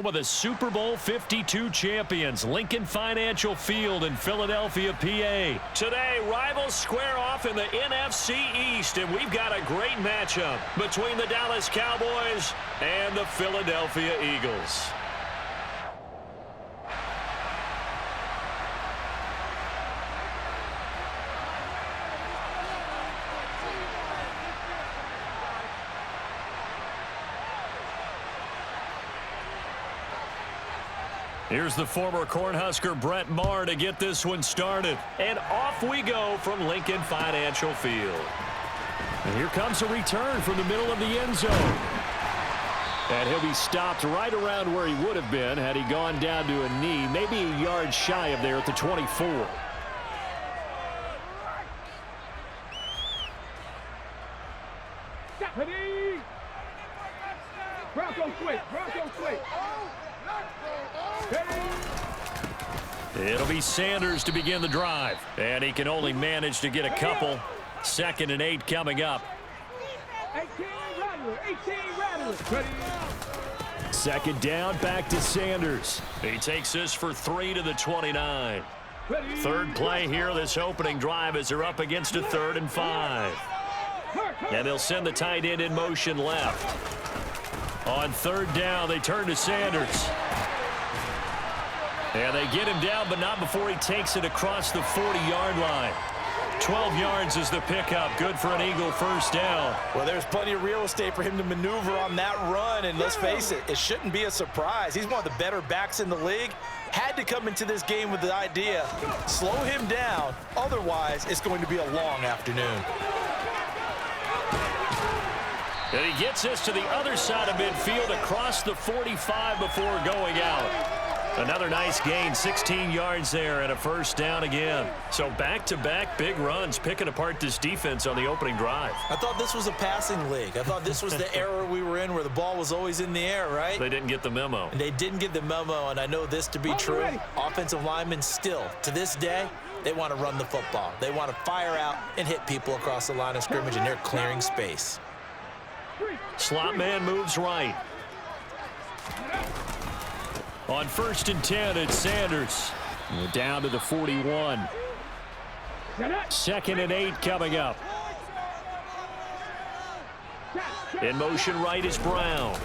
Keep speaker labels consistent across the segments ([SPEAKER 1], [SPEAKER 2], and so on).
[SPEAKER 1] With the Super Bowl 52 champions, Lincoln Financial Field in Philadelphia, PA. Today, rivals square off in the NFC East, and we've got a great matchup between the Dallas Cowboys and the Philadelphia Eagles. Here's the former Cornhusker Brett Maher to get this one started. And off we go from Lincoln Financial Field. And here comes a return from the middle of the end zone. And he'll be stopped right around where he would have been had he gone down to a knee, maybe a yard shy of there at the 24. It'll be Sanders to begin the drive. And he can only manage to get a couple. 2nd and 8 coming up. 2nd down, back to Sanders. He takes this for 3 to the 29. Third play here, this opening drive as they're up against a 3rd and 5. And they'll send the tight end in motion left. On 3rd down, they turn to Sanders. And they get him down, but not before he takes it across the 40-yard line. 12 yards is the pickup. Good for an Eagle first down.
[SPEAKER 2] Well, there's plenty of real estate for him to maneuver on that run, and let's face it, it shouldn't be a surprise. He's one of the better backs in the league. Had to come into this game with the idea, slow him down, otherwise it's going to be a long afternoon.
[SPEAKER 1] And he gets this to the other side of midfield across the 45 before going out. Another nice gain, 16 yards there and a first down again. So back-to-back big runs, picking apart this defense on the opening drive.
[SPEAKER 2] I thought this was a passing league. I thought this was the era we were in where the ball was always in the air, right?
[SPEAKER 1] They didn't get the memo.
[SPEAKER 2] And they didn't get the memo, and I know this to be true. Offensive linemen still, to this day, they want to run the football. They want to fire out and hit people across the line of scrimmage, and they're clearing space.
[SPEAKER 1] Slot man moves right. On 1st and 10, it's Sanders. Down to the 41. 2nd and 8 coming up. In motion right is Brown.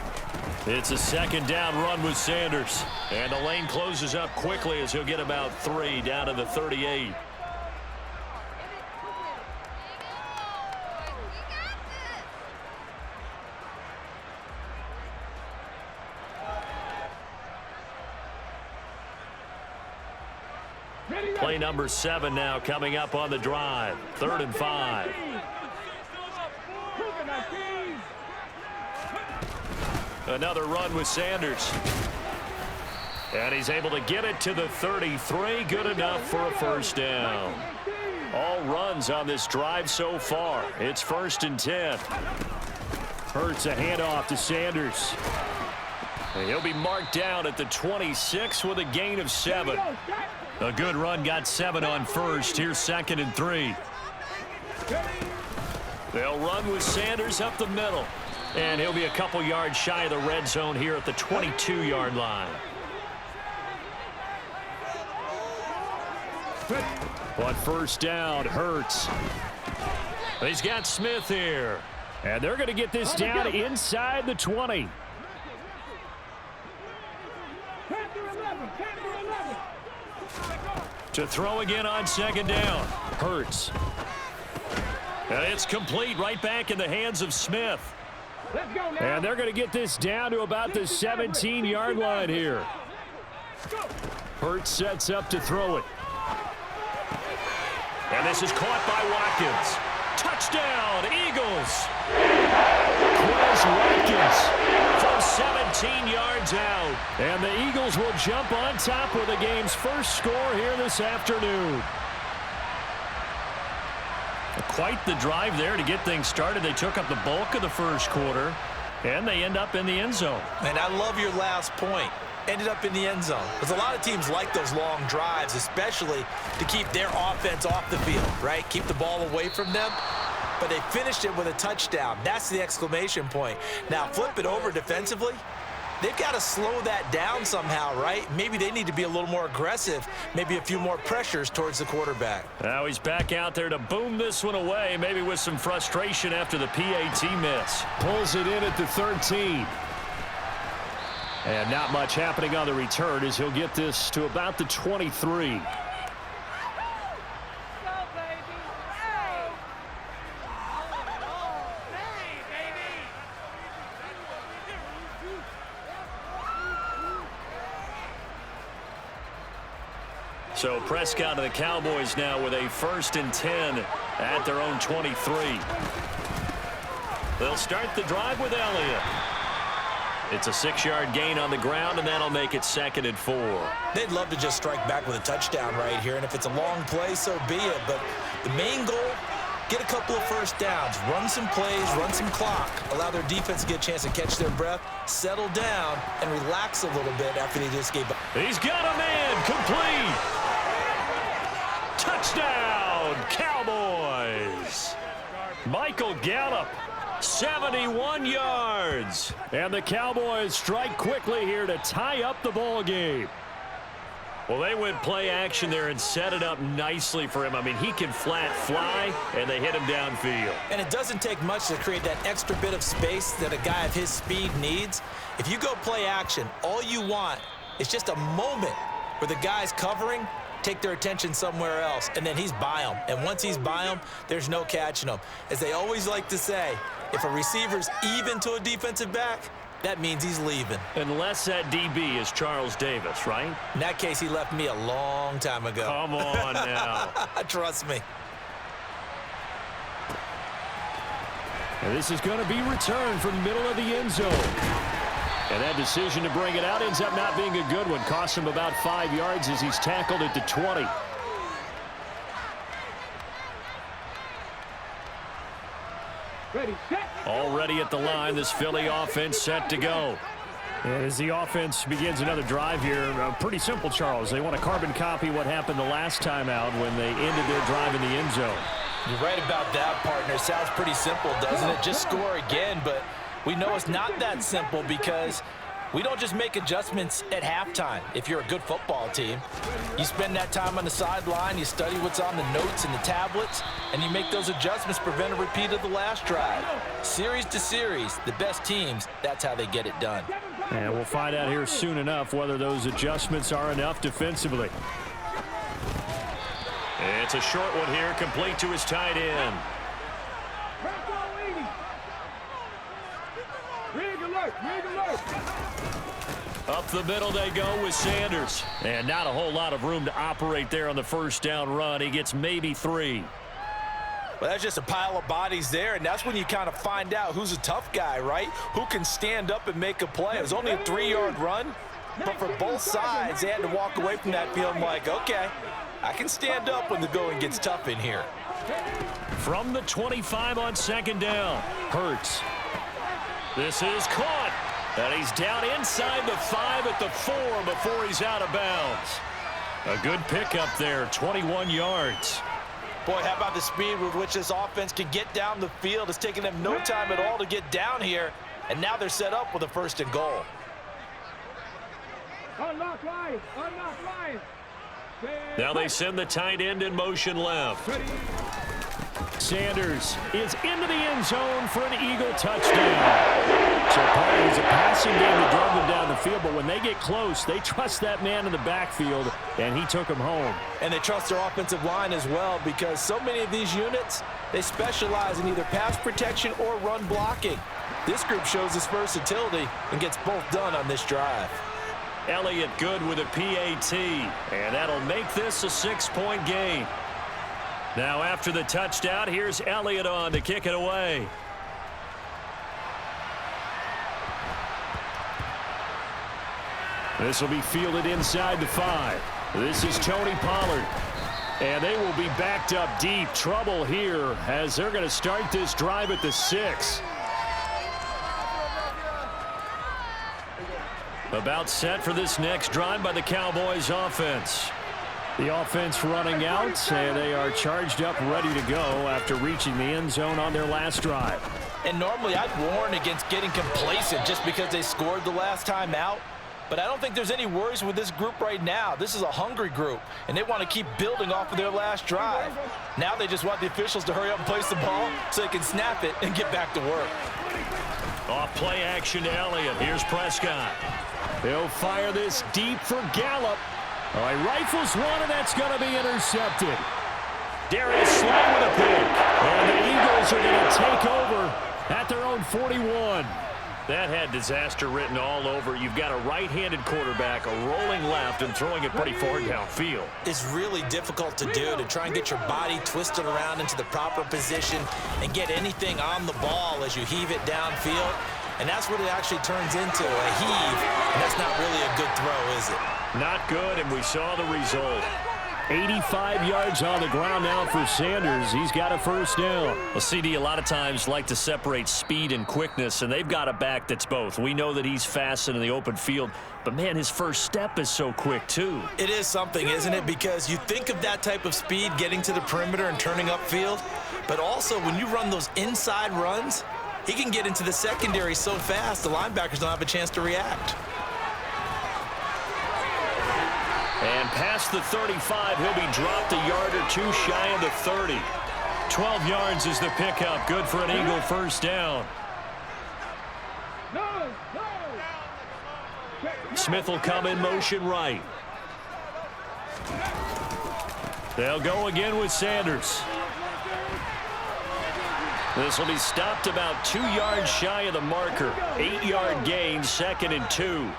[SPEAKER 1] It's a 2nd down run with Sanders. And the lane closes up quickly as he'll get about 3 down to the 38. Play number 7 now coming up on the drive. 3rd and 5. Another run with Sanders. And he's able to get it to the 33. Good enough for a first down. All runs on this drive so far. It's 1st and 10. Hurts a handoff to Sanders. And he'll be marked down at the 26 with a gain of 7. A good run, got 7 on 1st. Here's 2nd and 3. They'll run with Sanders up the middle. And he'll be a couple yards shy of the red zone here at the 22-yard line. On 1st down, Hurts. He's got Smith here. And they're going to get this down inside the 20. To throw again on 2nd down. Hurts. And it's complete right back in the hands of Smith. And they're going to get this down to about the 17-yard line here. Hurts sets up to throw it. And this is caught by Watkins. Touchdown, Eagles. Quez Watkins from 17 yards out. And the Eagles will jump on top with the game's first score here this afternoon. Quite the drive there to get things started. They took up the bulk of the first quarter, and they end up in the end zone.
[SPEAKER 2] And I love your last point. Ended up in the end zone. Because a lot of teams like those long drives, especially to keep their offense off the field, right? Keep the ball away from them. But they finished it with a touchdown. That's the exclamation point. Now flip it over defensively. they've got to slow that down somehow, right? Maybe they need to be a little more aggressive, maybe a few more pressures towards the quarterback.
[SPEAKER 1] Now he's back out there to boom this one away, maybe with some frustration after the PAT miss. Pulls it in at the 13. And not much happening on the return as he'll get this to about the 23. So Prescott and the Cowboys now with a 1st and 10 at their own 23. They'll start the drive with Elliott. It's a 6-yard gain on the ground, and that'll make it 2nd and 4.
[SPEAKER 2] They'd love to just strike back with a touchdown right here, and if it's a long play, so be it. But the main goal, get a couple of first downs, run some plays, run some clock, allow their defense to get a chance to catch their breath, settle down, and relax a little bit after they just gave up.
[SPEAKER 1] He's got a man, complete. Touchdown, Cowboys. Michael Gallup, 71 yards. And the Cowboys strike quickly here to tie up the ball game. Well, they went play action there and set it up nicely for him. I mean, he can flat fly, and they hit him downfield.
[SPEAKER 2] And it doesn't take much to create that extra bit of space that a guy of his speed needs. If you go play action, all you want is just a moment where the guy's covering, take their attention somewhere else, and then he's by them. And once he's by them, there's no catching them. As they always like to say, if a receiver's even to a defensive back, that means he's leaving.
[SPEAKER 1] Unless that DB is Charles Davis, right?
[SPEAKER 2] In that case, he left me a long time ago.
[SPEAKER 1] Come on now.
[SPEAKER 2] Trust me.
[SPEAKER 1] And this is going to be returned from the middle of the end zone. And that decision to bring it out ends up not being a good one. Costs him about 5 yards as he's tackled at the 20. Already at the line, this Philly offense set to go. As the offense begins another drive here, pretty simple, Charles. They want to carbon copy what happened the last time out when they ended their drive in the end zone.
[SPEAKER 2] You're right about that, partner. Sounds pretty simple, doesn't it? Just score again, but we know it's not that simple because we don't just make adjustments at halftime. If you're a good football team, you spend that time on the sideline, you study what's on the notes and the tablets, and you make those adjustments, prevent a repeat of the last drive. Series to series, the best teams, that's how they get it done.
[SPEAKER 1] And we'll find out here soon enough whether those adjustments are enough defensively. It's a short one here, complete to his tight end. Up the middle they go with Sanders. And not a whole lot of room to operate there on the first down run. He gets maybe 3.
[SPEAKER 2] Well, that's just a pile of bodies there, and that's when you kind of find out who's a tough guy, right? Who can stand up and make a play. It was only a 3-yard run, but for both sides, they had to walk away from that feeling like, okay, I can stand up when the going gets tough in here.
[SPEAKER 1] From the 25 on 2nd down, Hurts. This is caught. And he's down inside the 5 at the 4 before he's out of bounds. A good pickup there, 21 yards.
[SPEAKER 2] Boy, how about the speed with which this offense can get down the field? It's taking them no time at all to get down here, and now they're set up with a 1st and goal.
[SPEAKER 3] Unlock line, unlock line.
[SPEAKER 1] Now they send the tight end in motion left. Sanders is into the end zone for an Eagle touchdown. So part of it was a passing game that drove them down the field, but when they get close, they trust that man in the backfield, and he took him home.
[SPEAKER 2] And they trust their offensive line as well, because so many of these units, they specialize in either pass protection or run blocking. This group shows its versatility and gets both done on this drive.
[SPEAKER 1] Elliott good with a PAT, and that'll make this a 6-point game. Now after the touchdown, here's Elliott on to kick it away. This will be fielded inside the 5. This is Tony Pollard. And they will be backed up deep. Trouble here as they're going to start this drive at the 6. About set for this next drive by the Cowboys offense. The offense running out, and they are charged up, ready to go after reaching the end zone on their last drive.
[SPEAKER 2] And normally I'd warn against getting complacent just because they scored the last time out. But I don't think there's any worries with this group right now. This is a hungry group, and they want to keep building off of their last drive. Now they just want the officials to hurry up and place the ball so they can snap it and get back to work.
[SPEAKER 1] Off play action to Elliott. Here's Prescott. He'll fire this deep for Gallup. Oh, he rifles one, and that's going to be intercepted. Darius Slay with a pick. And the Eagles are going to take over at their own 41. That had disaster written all over. You've got a right-handed quarterback, a rolling left, and throwing it pretty far downfield.
[SPEAKER 2] It's really difficult to do, to try and get your body twisted around into the proper position and get anything on the ball as you heave it downfield. And that's what it actually turns into, a heave. And that's not really a good throw, is it?
[SPEAKER 1] Not good, and we saw the result. 85 yards on the ground now for Sanders. He's got a first down. Well, CD, a lot of times like to separate speed and quickness, and they've got a back that's both. We know that he's fast in the open field, but, man, his first step is so quick, too.
[SPEAKER 2] It is something, isn't it? Because you think of that type of speed getting to the perimeter and turning upfield, but also when you run those inside runs, he can get into the secondary so fast the linebackers don't have a chance to react.
[SPEAKER 1] And past the 35, he'll be dropped a yard or two shy of the 30. 12 yards is the pickup. Good for an Eagle first down. Smith will come in motion right. They'll go again with Sanders. This will be stopped about 2 yards shy of the marker. 8-yard gain, 2nd and 2.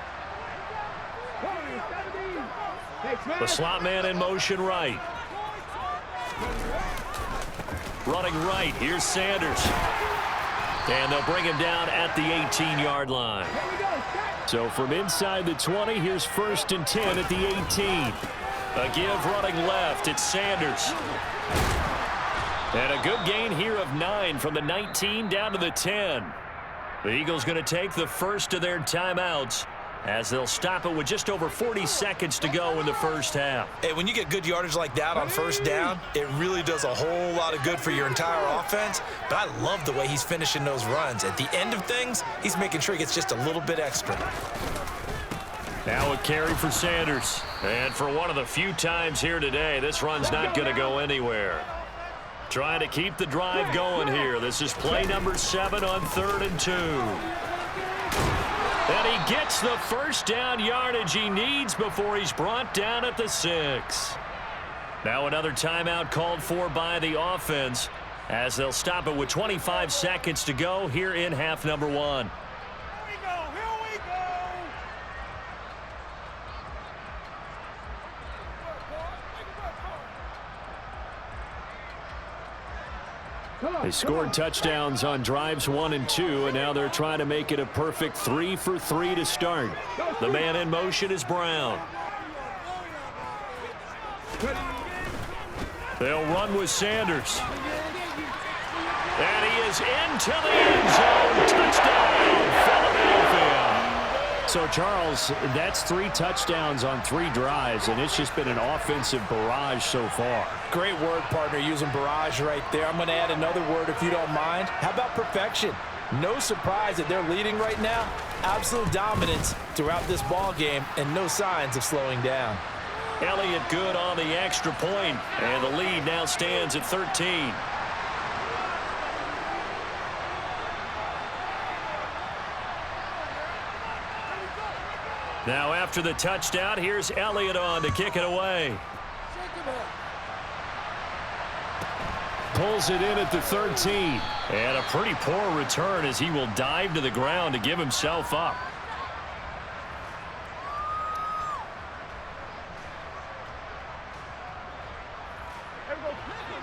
[SPEAKER 1] The slot man in motion right. Running right. Here's Sanders. And they'll bring him down at the 18-yard line. So from inside the 20, here's 1st and 10 at the 18. A give running left. It's Sanders. And a good gain here of 9 from the 19 down to the 10. The Eagles going to take the first of their timeouts, as they'll stop it with just over 40 seconds to go in the first half.
[SPEAKER 2] Hey, when you get good yardage like that on first down, it really does a whole lot of good for your entire offense. But I love the way he's finishing those runs. At the end of things, he's making sure he gets just a little bit extra.
[SPEAKER 1] Now a carry for Sanders. And for one of the few times here today, this run's not going to go anywhere. Trying to keep the drive going here. This is play number 7 on 3rd and 2. And he gets the first down yardage he needs before he's brought down at the 6. Now another timeout called for by the offense, as they'll stop it with 25 seconds to go here in half number 1. They scored touchdowns on drives 1 and 2, and now they're trying to make it a perfect 3 for 3 to start. The man in motion is Brown. They'll run with Sanders. And he is into the end zone. Touchdown, Philadelphia. So, Charles, that's 3 touchdowns on 3 drives, and it's just been an offensive barrage so far.
[SPEAKER 2] Great word, partner, using barrage right there. I'm going to add another word if you don't mind. How about perfection? No surprise that they're leading right now. Absolute dominance throughout this ball game and no signs of slowing down.
[SPEAKER 1] Elliott good on the extra point, and the lead now stands at 13. Now after the touchdown, here's Elliott on to kick it away. Pulls it in at the 13. And a pretty poor return as he will dive to the ground to give himself up.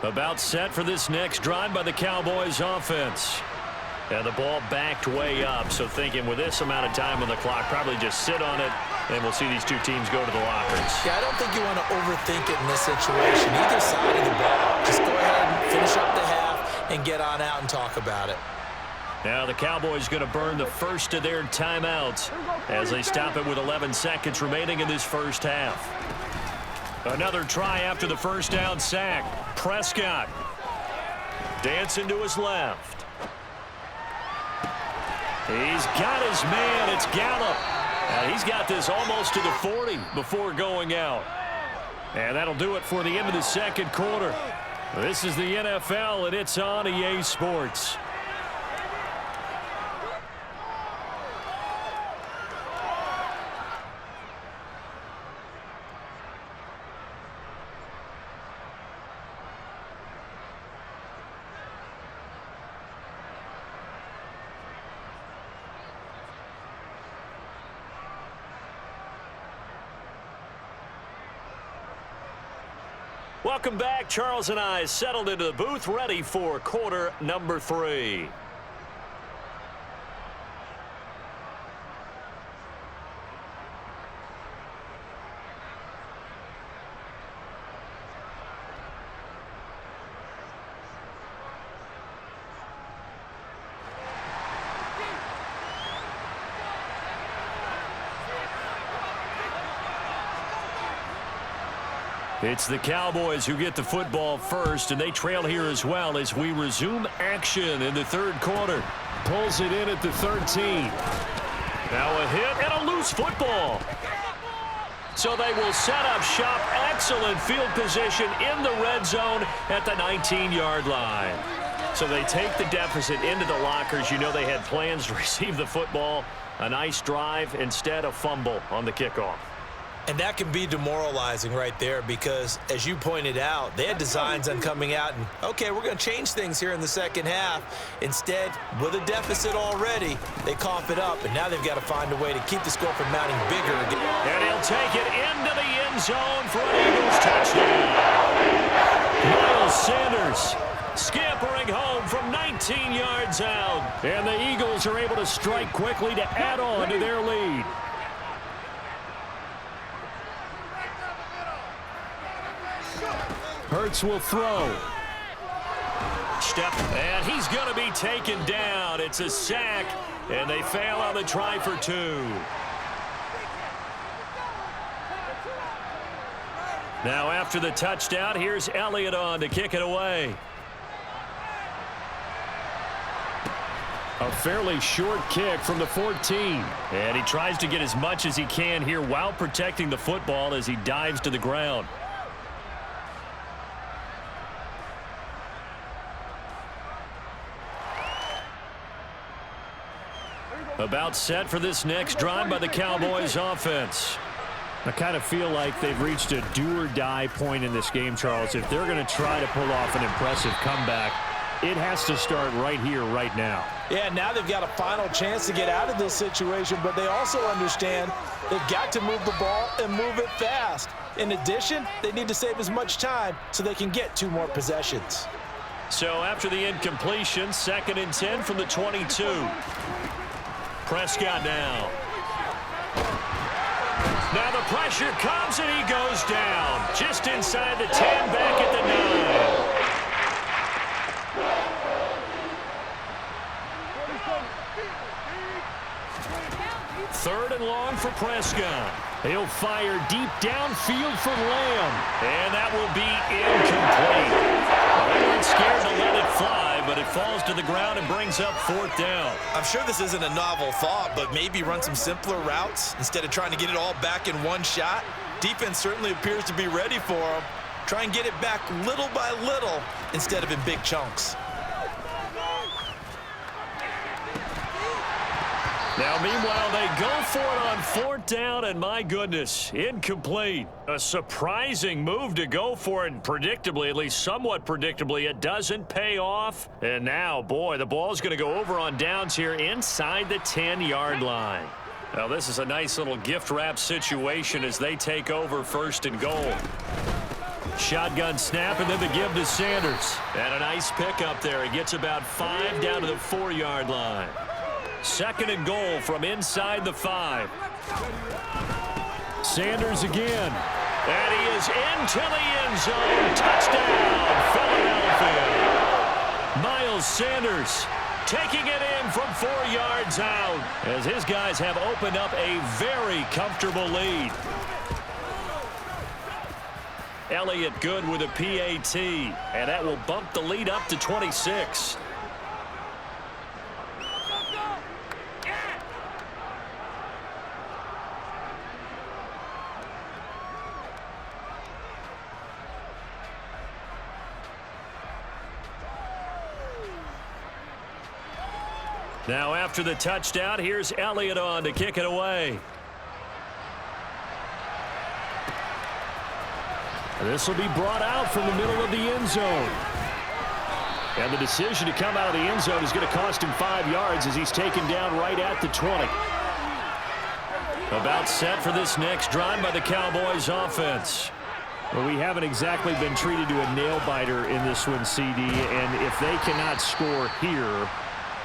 [SPEAKER 1] About set for this next drive by the Cowboys offense. And the ball backed way up, so thinking with this amount of time on the clock, probably just sit on it, and we'll see these two teams go to the lockers.
[SPEAKER 2] Yeah, I don't think you want to overthink it in this situation. Either side of the ball. Just go ahead and finish up the half and get on out and talk about it.
[SPEAKER 1] Now the Cowboys going to burn the first of their timeouts as they stop it with 11 seconds remaining in this first half. Another try after the first down sack. Prescott dancing to his left. He's got his man. It's Gallup. And he's got this almost to the 40 before going out. And that'll do it for the end of the second quarter. This is the NFL, and it's on EA Sports. Welcome back. Charles and I settled into the booth, ready for quarter number 3. It's the Cowboys who get the football first, and they trail here as well as we resume action in the third quarter. Pulls it in at the 13. Now a hit and a loose football. So they will set up shop. Excellent field position in the red zone at the 19-yard line. So they take the deficit into the lockers. You know they had plans to receive the football. A nice drive, instead a fumble on the kickoff.
[SPEAKER 2] And that can be demoralizing right there because, as you pointed out, they had designs on coming out and, okay, we're going to change things here in the second half. Instead, with a deficit already, they cough it up, and now they've got to find a way to keep the score from mounting bigger.
[SPEAKER 1] And he'll take it into the end zone for an Eagles touchdown. Miles Sanders scampering home from 19 yards out. And the Eagles are able to strike quickly to add on to their lead. Hurts will throw. Step, and he's going to be taken down. It's a sack, and they fail on the try for 2. Now after the touchdown, here's Elliott on to kick it away. A fairly short kick from the 14. And he tries to get as much as he can here while protecting the football as he dives to the ground. About set for this next drive by the Cowboys offense. I kind of feel like they've reached a do-or-die point in this game, Charles. If they're going to try to pull off an impressive comeback, it has to start right here, right now.
[SPEAKER 2] Yeah, now they've got a final chance to get out of this situation, but they also understand they've got to move the ball and move it fast. In addition, they need to save as much time so they can get 2 more possessions.
[SPEAKER 1] So after the incompletion, 2nd and 10 from the 22. Prescott now. Now the pressure comes and he goes down. Just inside the 10, back at the 9. 3rd and long for Prescott. He'll fire deep downfield for Lamb. And that will be incomplete. They weren't scared to let it fly, but it falls to the ground and brings up 4th down.
[SPEAKER 2] I'm sure this isn't a novel thought, but maybe run some simpler routes instead of trying to get it all back in one shot. Defense certainly appears to be ready for them. Try and get it back little by little instead of in big chunks.
[SPEAKER 1] Now, meanwhile, they go for it on 4th down, and my goodness, incomplete. A surprising move to go for it, and predictably, at least somewhat predictably, it doesn't pay off. And now, boy, the ball's going to go over on downs here inside the 10-yard line. Now, this is a nice little gift wrap situation as they take over 1st and goal. Shotgun snap, and then the give to Sanders. And a nice pickup there. He gets about 5 down to the 4-yard line. 2nd and goal from inside the 5. Sanders again. And he is into the end zone. Touchdown, Philadelphia. Miles Sanders taking it in from 4 yards out as his guys have opened up a very comfortable lead. Elliott good with a PAT, and that will bump the lead up to 26. Now after the touchdown, here's Elliott on to kick it away. This will be brought out from the middle of the end zone. And the decision to come out of the end zone is going to cost him 5 yards as he's taken down right at the 20. About set for this next drive by the Cowboys offense.
[SPEAKER 4] Well, we haven't exactly been treated to a nail-biter in this one, CD, and if they cannot score here,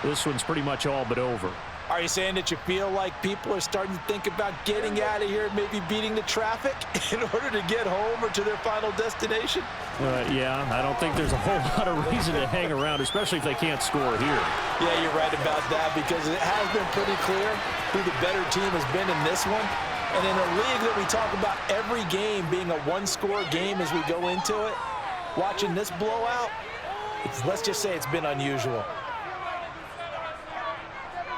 [SPEAKER 4] this one's pretty much all but over.
[SPEAKER 2] Are you saying that you feel like people are starting to think about getting out of here, maybe beating the traffic in order to get home or to their final destination?
[SPEAKER 4] Yeah, I don't think there's a whole lot of reason to hang around, especially if they can't score here.
[SPEAKER 2] Yeah, you're right about that because it has been pretty clear who the better team has been in this one. And in a league that we talk about every game being a one-score game as we go into it, watching this blowout, let's just say it's been unusual.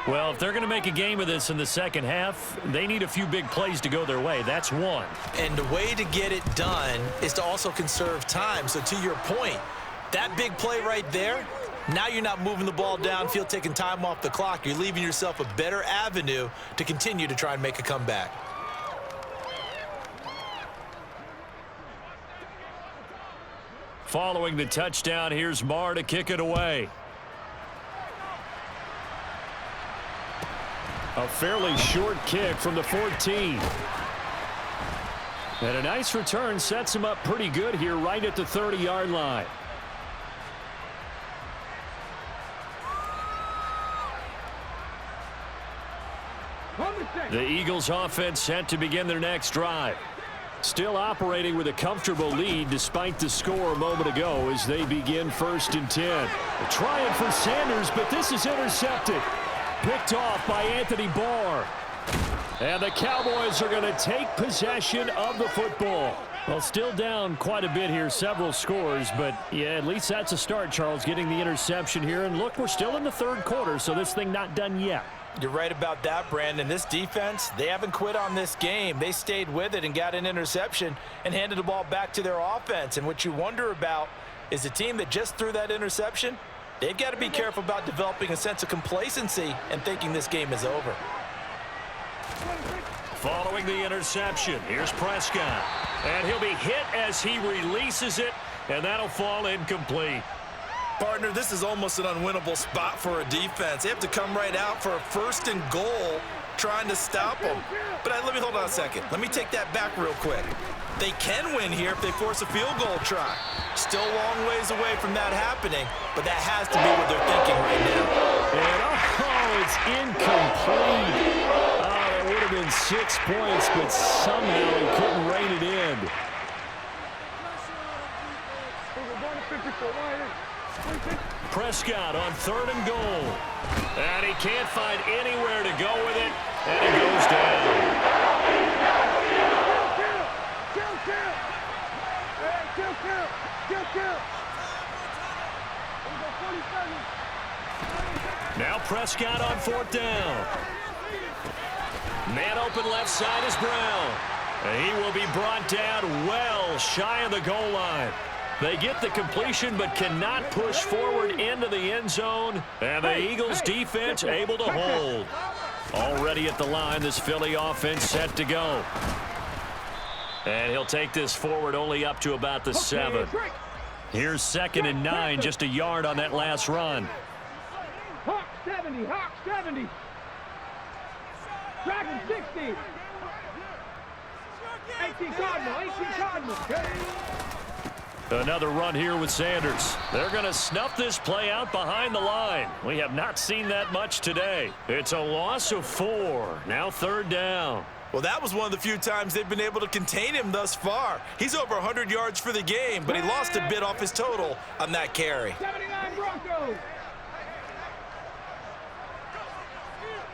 [SPEAKER 1] Well, if they're going to make a game of this in the second half, they need a few big plays to go their way. That's one.
[SPEAKER 2] And the way to get it done is to also conserve time. So to your point, that big play right there, now you're not moving the ball downfield, taking time off the clock. You're leaving yourself a better avenue to continue to try and make a comeback.
[SPEAKER 1] Following the touchdown, here's Marr to kick it away. A fairly short kick from the 14. And a nice return sets him up pretty good here right at the 30-yard line. The Eagles offense set to begin their next drive. Still operating with a comfortable lead despite the score a moment ago as they begin 1st and 10. Trying for Sanders, but this is intercepted. Picked off by Anthony Barr. And the Cowboys are going to take possession of the football. Well, still down quite a bit here, several scores, but yeah, at least that's a start, Charles, getting the interception here. And look, we're still in the third quarter, so this thing not done yet.
[SPEAKER 2] You're right about that, Brandon. This defense, they haven't quit on this game. They stayed with it and got an interception and handed the ball back to their offense. And what you wonder about is the team that just threw that interception, they've got to be careful about developing a sense of complacency and thinking this game is over.
[SPEAKER 1] Following the interception, here's Prescott. And he'll be hit as he releases it, and that'll fall incomplete.
[SPEAKER 2] Partner, this is almost an unwinnable spot for a defense. They have to come right out for a 1st and goal trying to stop them. But let me hold on a second. Let me take that back real quick. They can win here if they force a field goal try. Still a long ways away from that happening, but that has to be what they're thinking right now.
[SPEAKER 1] And it's incomplete. That would have been 6 points, but somehow he couldn't rein it in. Prescott on 3rd and goal. And he can't find anywhere to go with it, and he goes down. Now Prescott on 4th down. Man open left side is Brown. And he will be brought down well shy of the goal line. They get the completion but cannot push forward into the end zone. And the Eagles defense able to hold. Already at the line, this Philly offense set to go. And he'll take this forward only up to about the 7. Here's 2nd and 9, just a yard on that last run.
[SPEAKER 3] Hawk 70, Hawk 70. Dragon 60. 18 Cardinal.
[SPEAKER 1] Another run here with Sanders. They're going to snuff this play out behind the line. We have not seen that much today. It's a loss of 4. Now 3rd down.
[SPEAKER 2] Well, that was one of the few times they've been able to contain him thus far. He's over 100 yards for the game, but he lost a bit off his total on that carry.
[SPEAKER 3] 79 Broncos.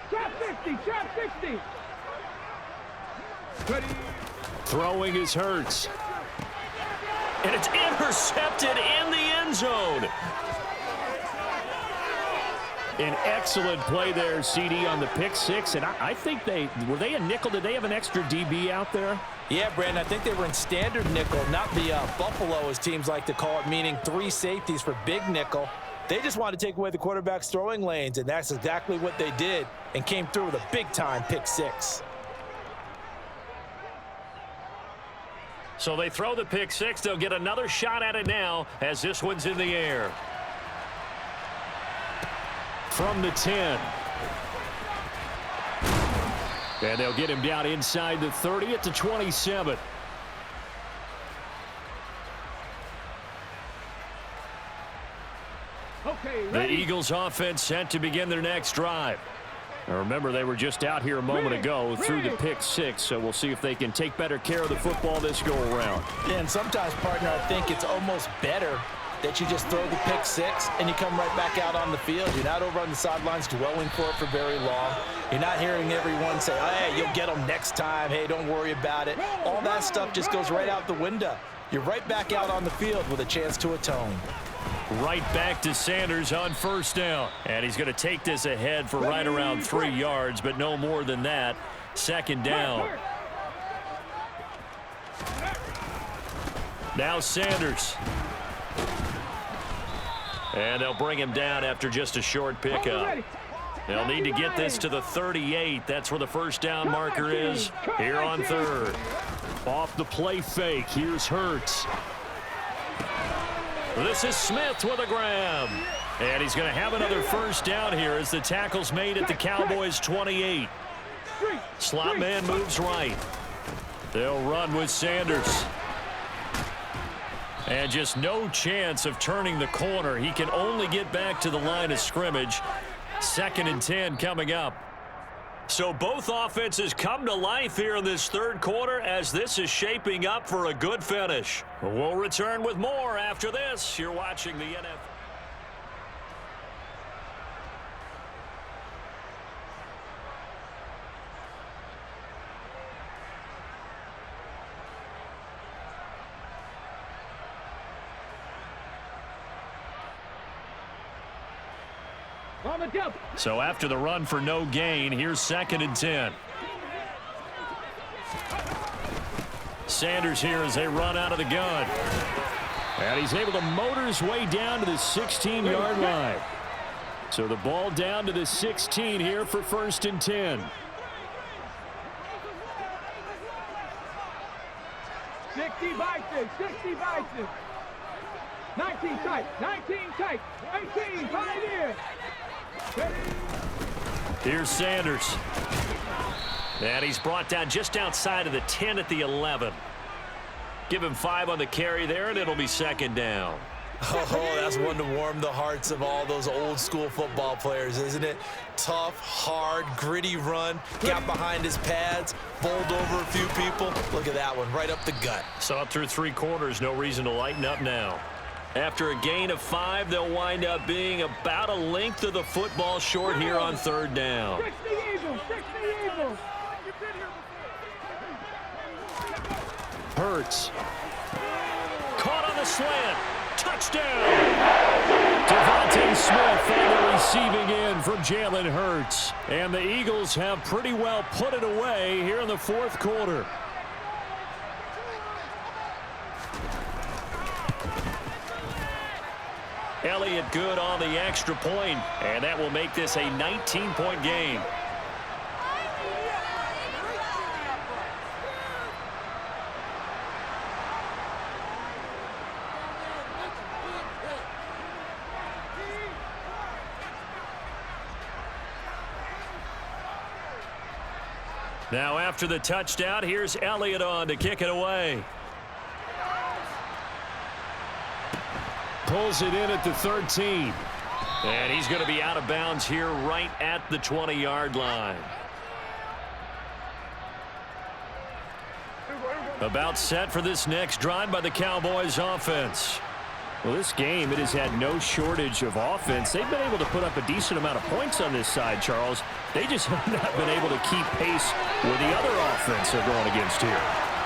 [SPEAKER 3] Trap 60.
[SPEAKER 1] Throwing is Hurts. And it's intercepted in the end zone. An excellent play there, CD, on the pick 6. And I think were they a nickel? Did they have an extra DB out there?
[SPEAKER 2] Yeah, Brandon, I think they were in standard nickel, not the Buffalo, as teams like to call it, meaning 3 safeties for big nickel. They just wanted to take away the quarterback's throwing lanes, and that's exactly what they did and came through with a big-time pick six.
[SPEAKER 1] So they throw the pick six. They'll get another shot at it now as this one's in the air. From the 10. And they'll get him down inside the 30 at the 27.
[SPEAKER 3] Okay,
[SPEAKER 1] The
[SPEAKER 3] ready.
[SPEAKER 1] Eagles offense set to begin their next drive. Now remember, they were just out here a moment ago through the pick six, so we'll see if they can take better care of the football this go-around.
[SPEAKER 2] Yeah, and sometimes, partner, I think it's almost better that you just throw the pick six and you come right back out on the field. You're not over on the sidelines dwelling for it for very long. You're not hearing everyone say, oh, hey, you'll get them next time. Hey, don't worry about it. All that stuff just goes right out the window. You're right back out on the field with a chance to atone.
[SPEAKER 1] Right back to Sanders on first down. And he's going to take this ahead for right around 3 yards, but no more than that. Second down. Now Sanders. And they'll bring him down after just a short pickup. They'll need to get this to the 38. That's where the first down marker is here on third. Off the play fake. Here's Hurts. This is Smith with a grab. And he's going to have another first down here as the tackle's made at the Cowboys' 28. Slot man moves right. They'll run with Sanders. And just no chance of turning the corner. He can only get back to the line of scrimmage. 2nd and 10 coming up. So both offenses come to life here in this third quarter as this is shaping up for a good finish. We'll return with more after this. You're watching the NFL.
[SPEAKER 3] On the jump.
[SPEAKER 1] So after the run for no gain, here's 2nd and 10. Sanders here as they run out of the gun. And he's able to motor his way down to the 16-yard line. So the ball down to the 16 here for 1st and 10.
[SPEAKER 3] 60 biceps, 60 biceps. 19 tight, 19 tight, 18 pioneer.
[SPEAKER 1] Here's Sanders. And he's brought down just outside of the 10 at the 11. Give him 5 on the carry there, and it'll be 2nd down.
[SPEAKER 2] Oh, that's one to warm the hearts of all those old school football players, isn't it? Tough, hard, gritty run, got behind his pads, bowled over a few people. Look at that one, right up the gut.
[SPEAKER 1] So up through 3 quarters, no reason to lighten up now. After a gain of 5, they'll wind up being about a length of the football short here on 3rd down.
[SPEAKER 3] 60 Eagles, 60 Eagles.
[SPEAKER 1] Hurts. Caught on the slant. Touchdown. Devontae Smith on the receiving end from Jalen Hurts. And the Eagles have pretty well put it away here in the 4th quarter. Elliott good on the extra point, and that will make this a 19-point game. Now after the touchdown, here's Elliott on to kick it away. Pulls it in at the 13. And he's going to be out of bounds here right at the 20-yard line. About set for this next drive by the Cowboys offense. Well, this game, it has had no shortage of offense. They've been able to put up a decent amount of points on this side, Charles. They just have not been able to keep pace with the other offense they're going against here.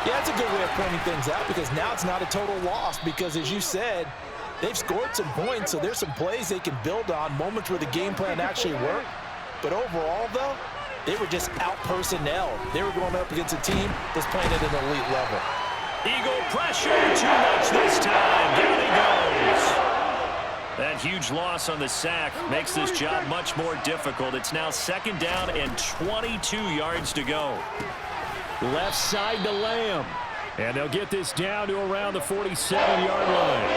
[SPEAKER 2] Yeah, that's a good way of pointing things out because now it's not a total loss because, as you said, they've scored some points, so there's some plays they can build on, moments where the game plan actually worked. But overall, though, they were just out-personnel. They were going up against a team that's playing at an elite level.
[SPEAKER 1] Eagle pressure, too much this time. Down he goes. That huge loss on the sack makes this job much more difficult. It's now 2nd down and 22 yards to go.
[SPEAKER 4] Left side to Lamb. And they'll get this down to around the 47-yard line.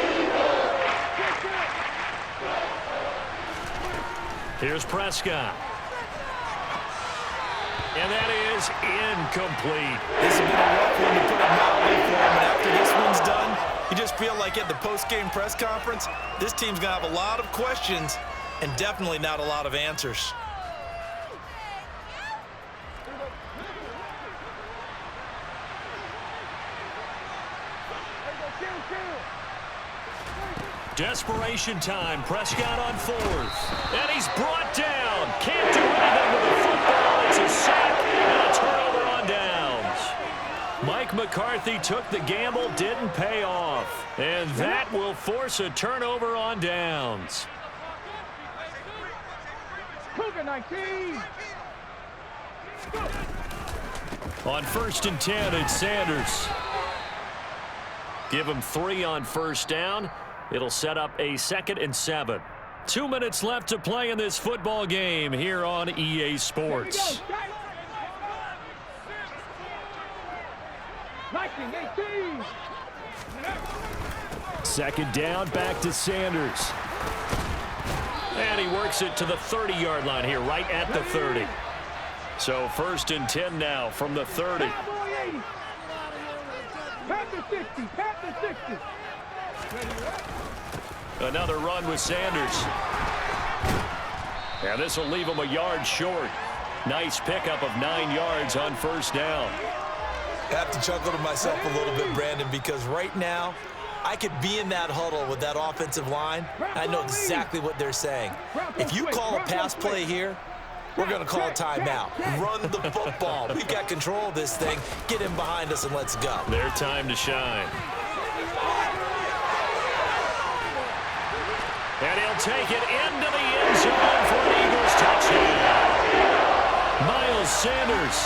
[SPEAKER 1] Here's Prescott. And that is incomplete.
[SPEAKER 2] This has been a rough one to put it mildly for him, and after this one's done, you just feel like at the post-game press conference, this team's going to have a lot of questions and definitely not a lot of answers.
[SPEAKER 1] Desperation time. Prescott on 4th. And he's brought down. Can't do anything with the football. It's a sack and a turnover on downs. Mike McCarthy took the gamble, didn't pay off. And that will force a turnover on downs.
[SPEAKER 3] Cougar 19.
[SPEAKER 1] On 1st and 10, it's Sanders. Give him 3 on 1st down. It'll set up a 2nd and 7. 2 minutes left to play in this football game here on EA Sports.
[SPEAKER 3] 19-18.
[SPEAKER 4] 2nd down, back to Sanders.
[SPEAKER 1] And he works it to the 30-yard line here, right at the 30. So 1st and 10 now from the 30.
[SPEAKER 3] Panther 60. Panther 60.
[SPEAKER 1] Another run with Sanders. And this will leave him a yard short. Nice pickup of 9 yards on 1st down.
[SPEAKER 2] I have to chuckle to myself a little bit, Brandon, because right now I could be in that huddle with that offensive line. I know exactly what they're saying. If you call a pass play here, we're going to call a timeout. Run the football. We've got control of this thing. Get him behind us and let's go.
[SPEAKER 1] Their time to shine. And he'll take it into the end zone for an Eagles touchdown. Miles Sanders,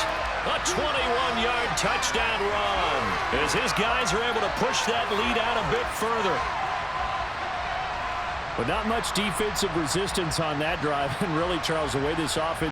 [SPEAKER 1] a 21-yard touchdown run, as his guys are able to push that lead out a bit further.
[SPEAKER 4] But not much defensive resistance on that drive. And really, Charles, the way this offense